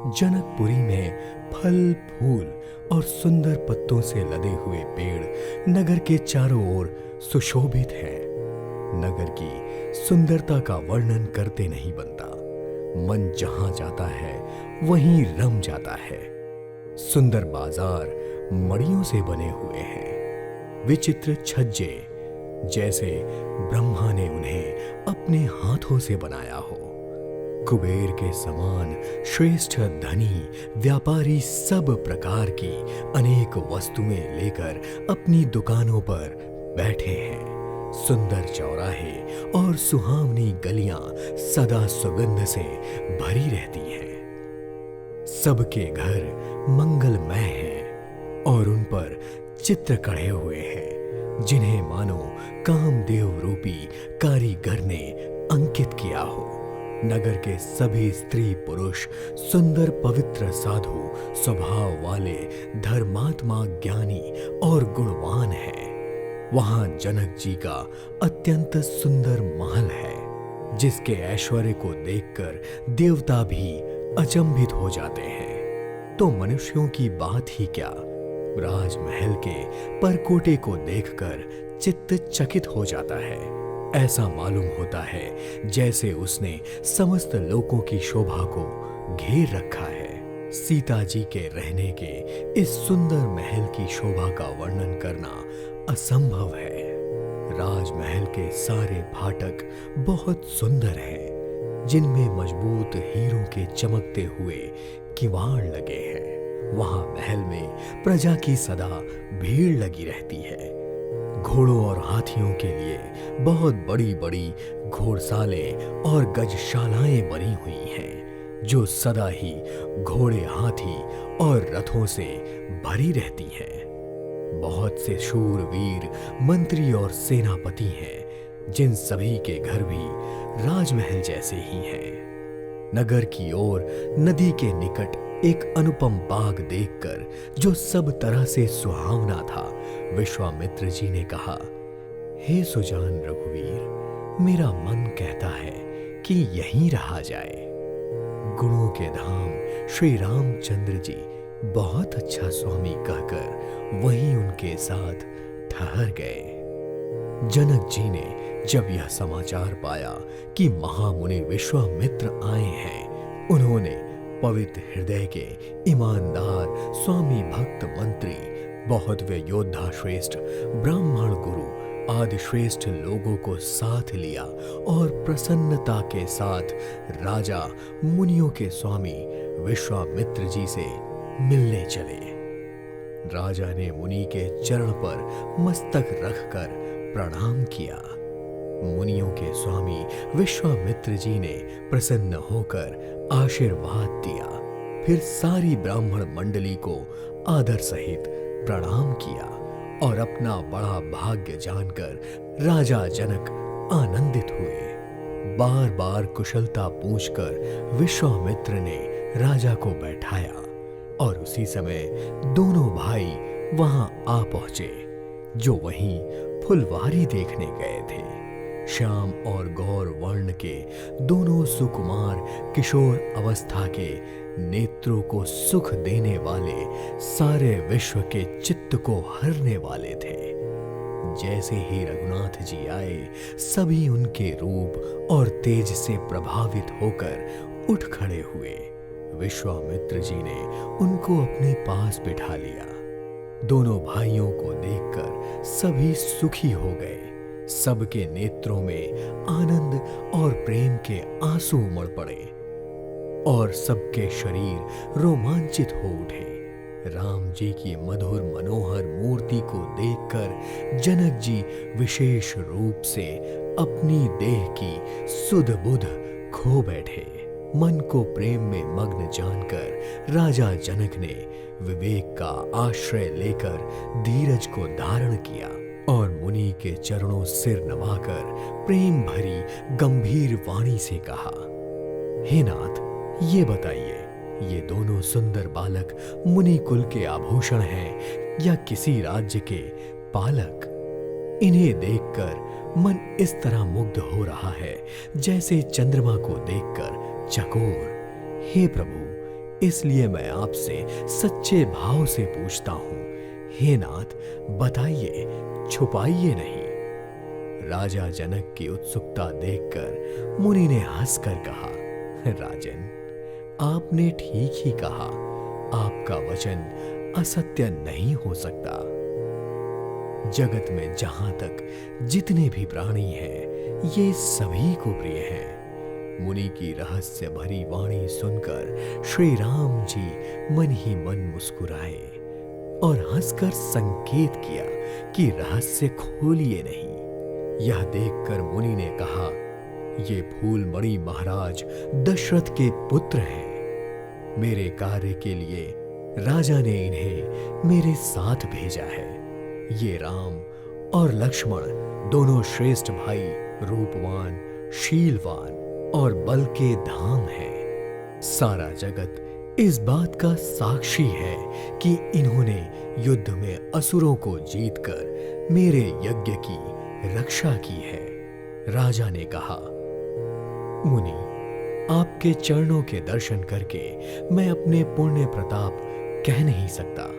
जनकपुरी में फल फूल और सुंदर पत्तों से लदे हुए पेड़ नगर के चारों ओर सुशोभित हैं। नगर की सुंदरता का वर्णन करते नहीं बनता। मन जहां जाता है वहीं रम जाता है। सुंदर बाजार मड़ियों से बने हुए हैं। विचित्र छज्जे जैसे ब्रह्मा ने उन्हें अपने हाथों से बनाया हो। कुबेर के समान श्रेष्ठ धनी व्यापारी सब प्रकार की अनेक वस्तुएं लेकर अपनी दुकानों पर बैठे हैं। सुंदर चौराहे और सुहावनी गलियां सदा सुगंध से भरी रहती हैं। सबके घर मंगलमय हैं और उन पर चित्र कढ़े हुए हैं जिन्हें मानो कामदेव रूपी कारीगर ने अंकित किया हो। नगर के सभी स्त्री पुरुष सुंदर पवित्र साधु स्वभाव वाले धर्मात्मा ज्ञानी और गुणवान हैं। वहां जनक जी का अत्यंत सुंदर महल है जिसके ऐश्वर्य को देखकर देवता भी अचंभित हो जाते हैं। तो मनुष्यों की बात ही क्या, राजमहल के परकोटे को देखकर चित्त चकित हो जाता है। ऐसा मालूम होता है जैसे उसने समस्त लोकों की शोभा को घेर रखा है। सीता जी के रहने के इस सुंदर महल की शोभा का वर्णन करना असंभव है। राजमहल के सारे फाटक बहुत सुंदर हैं, जिनमें मजबूत हीरों के चमकते हुए किवाड़ लगे हैं। वहां महल में प्रजा की सदा भीड़ लगी रहती है। घोड़ों और हाथियों के लिए बहुत बड़ी बड़ी घोड़सालें और गजशालाएं बनी हुई हैं, जो सदा ही घोड़े, हाथी और रथों से भरी रहती हैं। बहुत से शूरवीर मंत्री और सेनापति हैं, जिन सभी के घर भी राजमहल जैसे ही हैं। नगर की ओर नदी के निकट एक अनुपम बाग देखकर जो सब तरह से सुहावना था, विश्वामित्र जी ने कहा, हे सुजान रघुवीर, मेरा मन कहता है कि यहीं रहा जाए। गुणों के धाम श्री रामचंद्र जी बहुत अच्छा स्वामी कहकर वहीं उनके साथ ठहर गए। जनक जी ने जब यह समाचार पाया कि महामुनि विश्वामित्र आए हैं, उन्होंने पवित्र हृदय के ईमानदार स्वामी भक्त मंत्री, बहुत वे योद्धा श्रेष्ठ ब्राह्मण गुरु आदि श्रेष्ठ लोगों को साथ लिया और प्रसन्नता के साथ राजा मुनियों के स्वामी विश्वामित्र जी से मिलने चले। राजा ने मुनि के चरण पर मस्तक रखकर प्रणाम किया। मुनियों के स्वामी विश्वामित्र जी ने प्रसन्न होकर आशीर्वाद दिया। फिर सारी ब्राह्मण मंडली को आदर सहित प्रणाम किया और अपना बड़ा भाग्य जानकर राजा जनक आनंदित हुए। बार बार कुशलता पूछकर विश्वामित्र ने राजा को बैठाया और उसी समय दोनों भाई वहां आ पहुंचे, जो वहीं फुलवारी देखने गए थे। श्याम और गौर वर्ण के दोनों सुकुमार किशोर अवस्था के नेत्रों को सुख देने वाले, सारे विश्व के चित्त को हरने वाले थे। जैसे ही रघुनाथ जी आए, सभी उनके रूप और तेज से प्रभावित होकर उठ खड़े हुए। विश्वामित्र जी ने उनको अपने पास बिठा लिया। दोनों भाइयों को देखकर सभी सुखी हो गए। सबके नेत्रों में आनंद और प्रेम के आंसू उमड़ पड़े और सबके शरीर रोमांचित हो उठे। राम जी की मधुर मनोहर मूर्ति को देखकर जनक जी विशेष रूप से अपनी देह की सुध बुध खो बैठे। मन को प्रेम में मग्न जानकर राजा जनक ने विवेक का आश्रय लेकर धीरज को धारण किया और मुनि के चरणों सिर नवाकर प्रेम भरी गंभीर वाणी से कहा, हे नाथ, ये बताइए, ये दोनों सुंदर बालक मुनि कुल के आभूषण हैं या किसी राज्य के पालक? इन्हें देखकर मन इस तरह मुग्ध हो रहा है जैसे चंद्रमा को देखकर चकोर। हे प्रभु, इसलिए मैं आपसे सच्चे भाव से पूछता हूं, हे नाथ, बताइए, छुपाइए नहीं। राजा जनक की उत्सुकता देखकर मुनि ने हंसकर कहा, राजन, आपने ठीक ही कहा, आपका वचन असत्य नहीं हो सकता। जगत में जहां तक जितने भी प्राणी हैं, ये सभी को प्रिय हैं। मुनि की रहस्य भरी वाणी सुनकर श्री राम जी मन ही मन मुस्कुराए और हंसकर संकेत किया कि रहस्य खोलिए नहीं। यह देखकर मुनि ने कहा, ये फूलमणि महाराज दशरथ के पुत्र हैं। मेरे कार्य के लिए राजा ने इन्हें मेरे साथ भेजा है। ये राम और लक्ष्मण दोनों श्रेष्ठ भाई, रूपवान, शीलवान और बल के धाम हैं। सारा जगत इस बात का साक्षी है कि इन्होंने युद्ध में असुरों को जीतकर मेरे यज्ञ की रक्षा की है। राजा ने कहा, मुनि, आपके चरणों के दर्शन करके मैं अपने पुण्य प्रताप कह नहीं सकता।